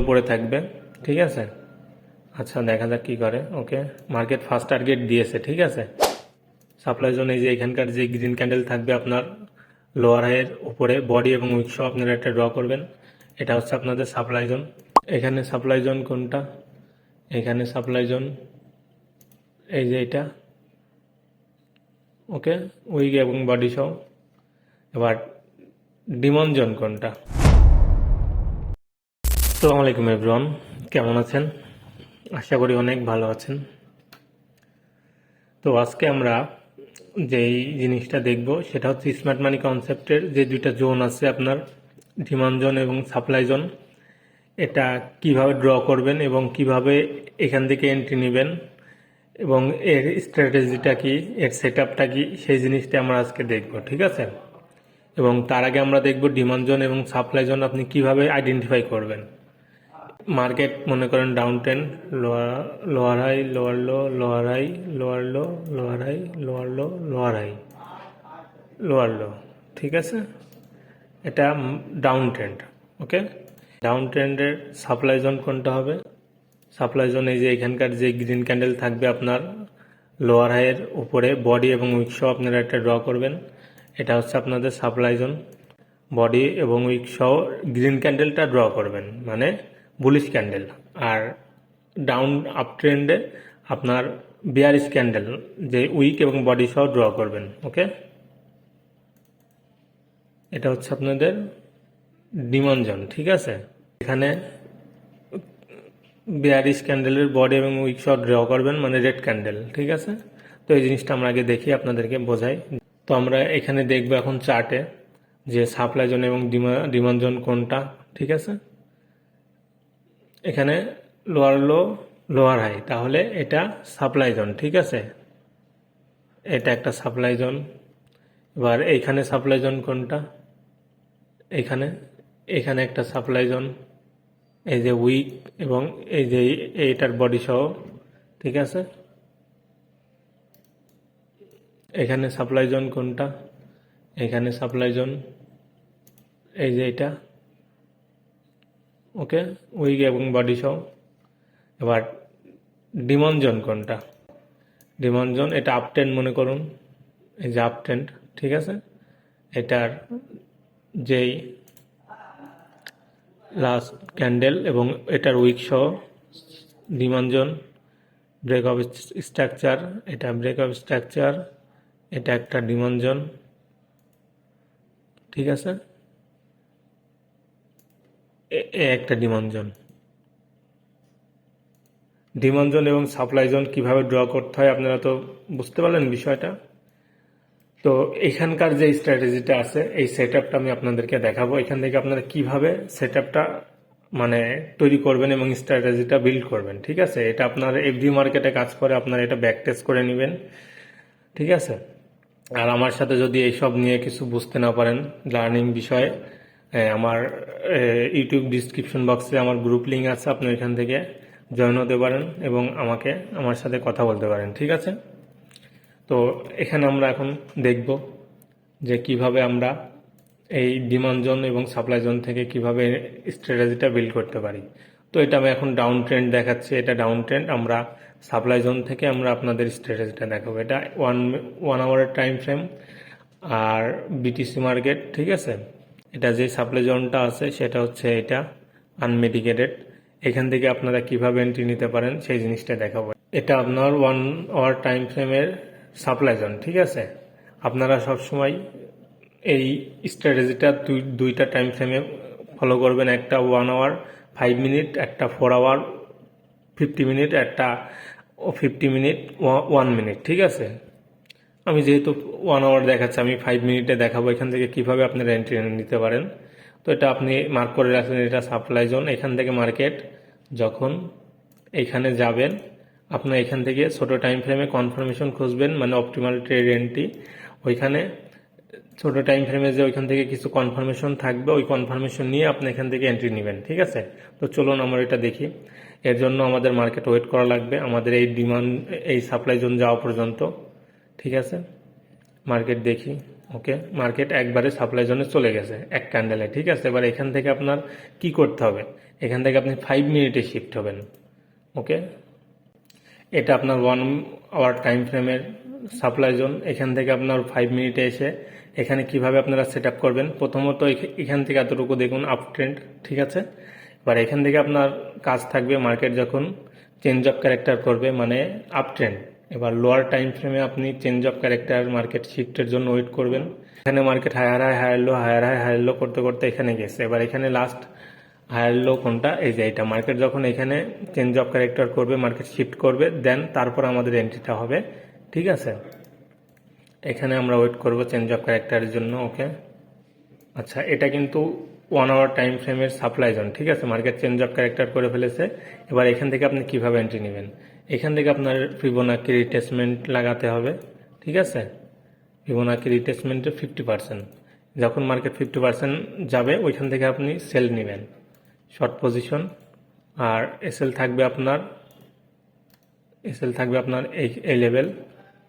উপরে থাকবে, ঠিক আছে। আচ্ছা দেখা যাক কি করে। ওকে, মার্কেট ফার্স্ট টার্গেট দিয়েছে, ঠিক আছে। সাপ্লাই জোন এই যে এখানকার যে গ্রিন ক্যান্ডেল থাকবে আপনার লোয়ার হাইয়ের উপরে, বডি এবং উইক সহ আপনারা একটা ড্র করবেন। এটা হচ্ছে আপনাদের সাপ্লাই জোন। এখানে সাপ্লাই জোন কোনটা? এখানে সাপ্লাই জোন এই যে এটা, ওকে, উইক এবং বডি সহ। এবার ডিমন জোন কোনটা? আসসালামু আলাইকুম এভরিওয়ান, কেমন আছেন? আশা করি অনেক ভালো আছেন। তো আজকে আমরা যেই জিনিসটা দেখব সেটা হচ্ছে স্মার্ট মানি কনসেপ্টের যে দুইটা জোন আছে আপনার, ডিমান্ড জোন এবং সাপ্লাই জোন, এটা কিভাবে ড্র করবেন এবং কিভাবে এখান থেকে এন্ট্রি নেবেন এবং এর স্ট্র্যাটেজিটা কি, এর সেট আপটা কি, সেই জিনিসটা আমরা আজকে দেখব, ঠিক আছে। এবং তার আগে আমরা দেখব ডিমান্ড জোন এবং সাপ্লাই জোন আপনি কিভাবে আইডেন্টিফাই করবেন। মার্কেট মনে করেন down trend, lower high, lower low, lower high, lower low, lower high, lower low, lower high, lower low, ঠিক আছে। এটা ডাউন ট্রেন্ড, ওকে। ডাউন ট্রেন্ডের সাপ্লাই জোন কোনটা হবে? সাপ্লাই জোন এই যে এখানকার যে গ্রিন ক্যান্ডেল থাকবে আপনার লোয়ার হাইয়ের উপরে, বডি এবং উইক সহ আপনারা একটা ড্র করবেন। এটা হচ্ছে আপনাদের সাপ্লাই জোন। বডি এবং উইক সহ গ্রিন ক্যান্ডেলটা ড্র করবেন, মানে বুলিশ ক্যান্ডেল। আর ডাউন আপ ট্রেন্ডে আপনার বিয়ারিশ ক্যান্ডেল, যে উইক এবং বডি সহ ড্র করবেন, ওকে। এটা হচ্ছে আপনাদের ডিমান্ড জোন, ঠিক আছে। এখানে বিয়ারিশ ক্যান্ডেলের বডি এবং উইক সহ ড্র করবেন, মানে রেড ক্যান্ডেল, ঠিক আছে। তো এই জিনিসটা আমরা আগে দেখি, আপনাদেরকে বোঝাই। তো আমরা এখানে দেখবো এখন চার্টে যে সাপ্লাই জোন এবং ডিমান্ড জোন কোনটা, ঠিক আছে। এখানে লোয়ার লো, লোয়ার হাই, তাহলে এটা সাপ্লাই জোন, ঠিক আছে। এটা একটা সাপ্লাই জোন। এবার এইখানে সাপ্লাই জোন কোনটা? এখানে এখানে একটা সাপ্লাই জোন, এই যে উইক এবং এই যে এইটার বডি সহ, ঠিক আছে। এখানে সাপ্লাই জোন কোনটা? এখানে সাপ্লাই জোন এই যে এটা, ওকে, উইক এবং বডি সহ। এবার ডিমান্ড জোন কোনটা? ডিমান্ড জোন এটা আপ ট্রেন্ড মনে করুন, এই যে আপ ট্রেন্ড, ঠিক আছে। এটার যেই লাস্ট ক্যান্ডেল এবং এটার উইক সহ demand zone. Break of structure, এটা ব্রেক অফ স্ট্রাকচার, এটা একটা ডিমান্ড জোন, ঠিক আছে। একটা ডিমান্ড জোন। ডিমান্ড জোন এবং সাপ্লাই জোন কীভাবে ড্র করতে হয় আপনারা তো বুঝতে পারলেন বিষয়টা। তো এখানকার যে স্ট্র্যাটেজিটা আছে, এই সেট আপটা আমি আপনাদেরকে দেখাবো। এখান থেকে আপনারা কিভাবে সেট আপটা মানে তৈরি করবেন এবং স্ট্র্যাটেজিটা বিল্ড করবেন, ঠিক আছে। এটা আপনার এফডি মার্কেটে কাজ করে, আপনারা এটা ব্যাক টেস্ট করে নেবেন, ঠিক আছে। আর আমার সাথে যদি এইসব নিয়ে কিছু বুঝতে না পারেন, লার্নিং বিষয়ে, আমার ইউটিউব ডিসক্রিপশন বক্সে আমার গ্রুপ লিঙ্ক আছে, আপনি এখান থেকে জয়েন হতে পারেন এবং আমার সাথে কথা বলতে পারেন, ঠিক আছে। তো এখানে আমরা এখন দেখব যে কিভাবে আমরা এই ডিমান্ড জোন এবং সাপ্লাই জোন থেকে কিভাবে স্ট্র্যাটেজিটা বিল্ড করতে পারি। তো এটা আমি এখন ডাউন ট্রেন্ড দেখাচ্ছি, এটা ডাউন ট্রেন্ড। আমরা সাপ্লাই জোন থেকে আমরা আপনাদের স্ট্র্যাটেজিটা দেখাবো। এটা ওয়ান আওয়ারের টাইম ফ্রেম আর বিটিসি মার্কেট, ঠিক আছে। এটা যে সাপ্লাই জোনটা আছে সেটা হচ্ছে এটা আনমেডিকেটেড। এখান থেকে আপনারা কিভাবে এন্ট্রি নিতে পারেন সেই জিনিসটা দেখাবো। এটা আপনার 1 আওয়ার টাইম ফ্রেমের সাপ্লাই জোন, ঠিক আছে। আপনারা সবসময় এই স্ট্র্যাটেজিটা দুইটা টাইম ফ্রেমে ফলো করবেন, একটা 1 আওয়ার 5 মিনিট, একটা 4 আওয়ার 50 মিনিট, একটা 50 মিনিট 1 মিনিট, ঠিক আছে। আমি যেহেতু 1 আওয়ার দেখাচ্ছি, আমি 5 মিনিটে দেখাবো এখান থেকে কিভাবে আপনারা এন্ট্রি নিতে পারেন। তো এটা আপনি মার্ক করে রাখবেন, এটা সাপ্লাই জোন। এখান থেকে মার্কেট যখন এখানে যাবেন, আপনার এখান থেকে ছোট টাইম ফ্রেমে কনফার্মেশন খুঁজবেন, মানে অপটিমাল ট্রেড এন্ট্রি। ওইখানে ছোট টাইম ফ্রেমে যে ওইখান থেকে কিছু কনফার্মেশন থাকবে, ওই কনফার্মেশন নিয়ে আপনি এখান থেকে এন্ট্রি নেবেন, ঠিক আছে। তো চলুন আমরা এটা দেখি। এর জন্য আমাদের মার্কেট ওয়েট করা লাগবে, আমাদের এই ডিমান্ড এই সাপ্লাই জোন যাওয়া পর্যন্ত, ঠিক আছে। মার্কেট দেখি, ওকে, মার্কেট একবারে সাপ্লাই জোনে চলে গেছে এক ক্যান্ডেলে, ঠিক আছে। এবার এখান থেকে আপনার কি করতে হবে, এখান থেকে আপনি 5 মিনিটে শিফট হবেন। ওকে, এটা আপনার 1 আওয়ার টাইম ফ্রেমের সাপ্লাই জোন। এখান থেকে আপনার 5 মিনিটে এসে এখানে কিভাবে আপনারা সেট আপ করবেন, প্রথমত এখান থেকে এতটুকু দেখুন আপ ট্রেন্ড, ঠিক আছে। এবার এখান থেকে আপনার কাজ থাকবে মার্কেট যখন চেঞ্জ অফ ক্যারেক্টার করবে মানে আপ ট্রেন্ড, এবার লোয়ার টাইম ফ্রেমে আপনি চেঞ্জ অফ ক্যারেক্টার মার্কেট শিফটের জন্য ওয়েট করবেন। এখানে market higher high higher low higher high higher low করতে করতে এখানে গেছে। এবার এখানে লাস্ট হায়ার লো কোনটা, এই যে এটা মার্কেট যখন এখানে চেঞ্জ অফ ক্যারেক্টার করবে মার্কেট শিফট করবে দেন তারপর আমাদের এন্ট্রিটা হবে, ঠিক আছে। এখানে আমরা ওয়েট করব চেঞ্জ অফ ক্যারেক্টারের জন্য। ওকে, আচ্ছা, এটা কিন্তু 1 আওয়ার টাইম ফ্রেমের সাপ্লাই জোন, ঠিক আছে। মার্কেট চেঞ্জ অফ ক্যারেক্টার করে ফেলেছে। এবার এখান থেকে আপনি কিভাবে এন্ট্রি নেবেন, এখান থেকে আপনার ফিবোনাকি রিট্রেসমেন্ট লাগাতে হবে, ঠিক আছে। ফিবোনাকি রিট্রেসমেন্টের 50%, যখন মার্কেট 50% যাবে ওইখান থেকে আপনি সেল নেবেন শর্ট পজিশন। আর এসএল থাকবে আপনার এই লেভেল।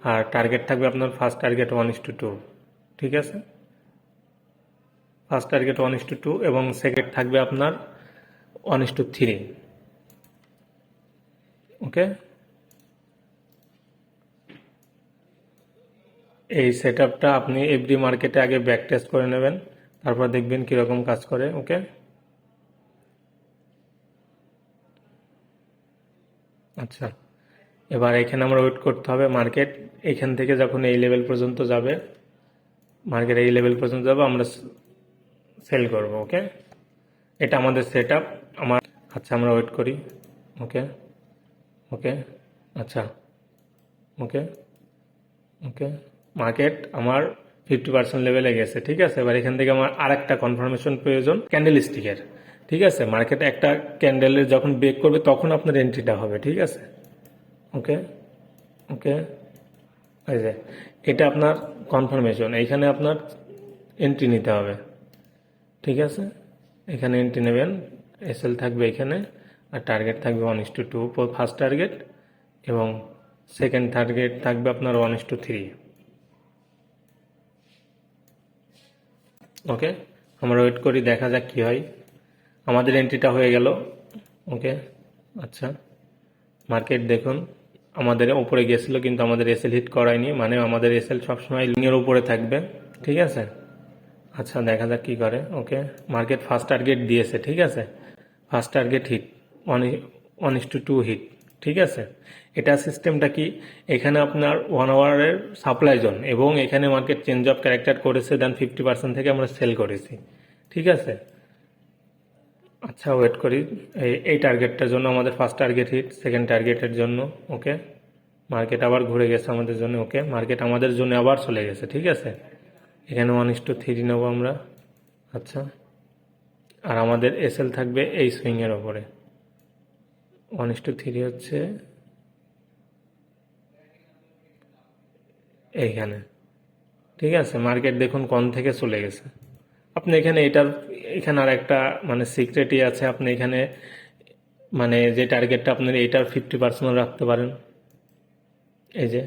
আর টার্গেট থাকবে আপনার ফার্স্ট টার্গেট 1:2, ঠিক আছে। ফার্স্ট টার্গেট 1:2 এবং সেকেন্ড থাকবে আপনার 1:3। ওকে, এই সেট আপটা আপনি এফডি মার্কেটে আগে ব্যাক টেস্ট করে নেবেন, তারপর দেখবেন কীরকম কাজ করে। ওকে, আচ্ছা, এবার এখানে আমরা ওয়েট করতে হবে মার্কেট এখান থেকে যখন এই লেভেল পর্যন্ত যাবে, মার্কেট এই লেভেল পর্যন্ত যাবে আমরা সেল করব। ওকে, এটা আমাদের সেট আপ। আচ্ছা, আমরা ওয়েট করি। ওকে ওকে আচ্ছা, ওকে ওকে মার্কেট আমার 50% লেভেলে গেছে, ঠিক আছে। এবার এখান থেকে আমার আর একটা কনফার্মেশন প্রয়োজন ক্যান্ডেল স্টিকের, ঠিক আছে। মার্কেট একটা ক্যান্ডেলের যখন ব্রেক করবে তখন আপনার এন্ট্রিটা হবে, ঠিক আছে। ওকে ওকে এই যে এটা আপনার কনফার্মেশন, এইখানে আপনার এন্ট্রি নিতে হবে, ঠিক আছে। এখানে এন্ট্রি নেবেন, এসএল থাকবে এখানে, আর টার্গেট থাকবে 1:2 ফার্স্ট টার্গেট, এবং সেকেন্ড টার্গেট থাকবে আপনার 1:3। ওকে, আমরা ওয়েট করি, দেখা যাক কি হয়। আমাদের এন্ট্রিটা হয়ে গেল। ওকে, আচ্ছা, মার্কেট দেখুন আমাদের উপরে গেছিল কিন্তু আমাদের এসএল হিট করায়নি, মানে আমাদের এসএল সবসময় লিনিয়ার উপরে থাকবে, ঠিক আছে। আচ্ছা, দেখা যাক কি করে। ওকে, মার্কেট ফার্স্ট টার্গেট দিয়েছে, ঠিক আছে। ফার্স্ট টার্গেট হিট 1:2 হিট, ঠিক আছে। এটা সিস্টেমটা কি, এখানে আপনার 1 আওয়ারের সাপ্লাই জোন এবং এখানে মার্কেট চেঞ্জ অফ ক্যারেক্টার করেছে, দেন 50% থেকে আমরা সেল করেছি, ঠিক আছে। আচ্ছা, ওয়েট করি। এই টার্গেটটার জন্য আমাদের ফার্স্ট টার্গেট হিট, সেকেন্ড টার্গেটের জন্য। ওকে, মার্কেট আবার ঘুরে গেছে আমাদের জন্য। ওকে, মার্কেট আমাদের জন্য আবার চলে গেছে, ঠিক আছে। এখানে 1:3 নেবো আমরা। আচ্ছা, আর আমাদের এসএল থাকবে এই সুইংয়ের ওপরে। 1:3 হচ্ছে এইখানে, ঠিক আছে। মার্কেট দেখুন কোন থেকে চলে গেছে। আপনি এখানে এখানে আর একটা মানে সিক্রেটই আছে, আপনি এখানে মানে যে টার্গেটটা আপনার এইটার 50% রাখতে পারেন। এই যে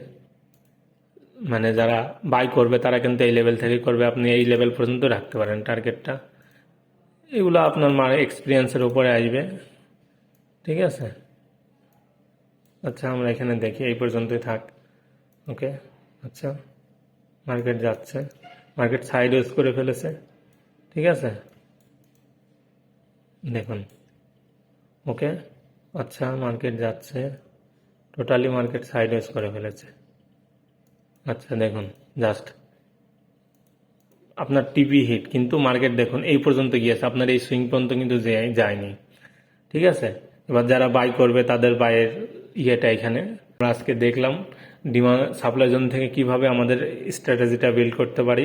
মানে যারা বাই করবে তারা কিন্তু এই লেভেল থেকে করবে, আপনি এই লেভেল পর্যন্ত রাখতে পারেন টার্গেটটা। এগুলো আপনার এক্সপিরিয়েন্সের উপরে আসবে, ঠিক আছে। আচ্ছা, আমরা এখানে দেখি এই পর্যন্তই থাক। ওকে, আচ্ছা, মার্কেট যাচ্ছে, মার্কেট সাইড ওয়েজ করে ফেলেছে, ঠিক আছে, দেখুন। ওকে, আচ্ছা, মার্কেট যাচ্ছে, টোটালি মার্কেট সাইড ওয়েজ করে ফেলেছে। আচ্ছা, দেখুন জাস্ট আপনার টিপি হিট, কিন্তু মার্কেট দেখুন এই পর্যন্ত গিয়েছে, আপনার এই সুইং পর্যন্ত কিন্তু যায়নি, ঠিক আছে। এবার যারা বাই করবে তাদের বাইয়ের ইয়েটা এখানে আমরা আজকে দেখলাম ডিমান্ড সাপ্লাই জোন থেকে কিভাবে আমাদের স্ট্র্যাটেজিটা বিল্ড করতে পারি।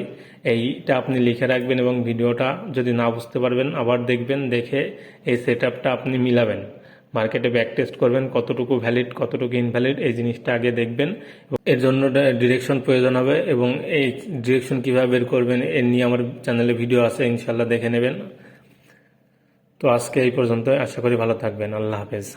এইটা আপনি লিখে রাখবেন এবং ভিডিওটা যদি না বুঝতে পারবেন আবার দেখবেন, দেখে এই সেট আপটা আপনি মিলাবেন, মার্কেটে ব্যাক টেস্ট করবেন কতটুকু ভ্যালিড কতটুকু ইনভ্যালিড, এই জিনিসটা আগে দেখবেন। এর জন্য ডিরেকশন প্রয়োজন হবে এবং এই ডিরেকশন কিভাবে বের করবেন এর নিয়ে আমার চ্যানেলে ভিডিও আছে, ইনশাল্লাহ দেখে নেবেন। তো আজকে এই পর্যন্ত, আশা করি ভালো থাকবেন। আল্লাহ হাফেজ।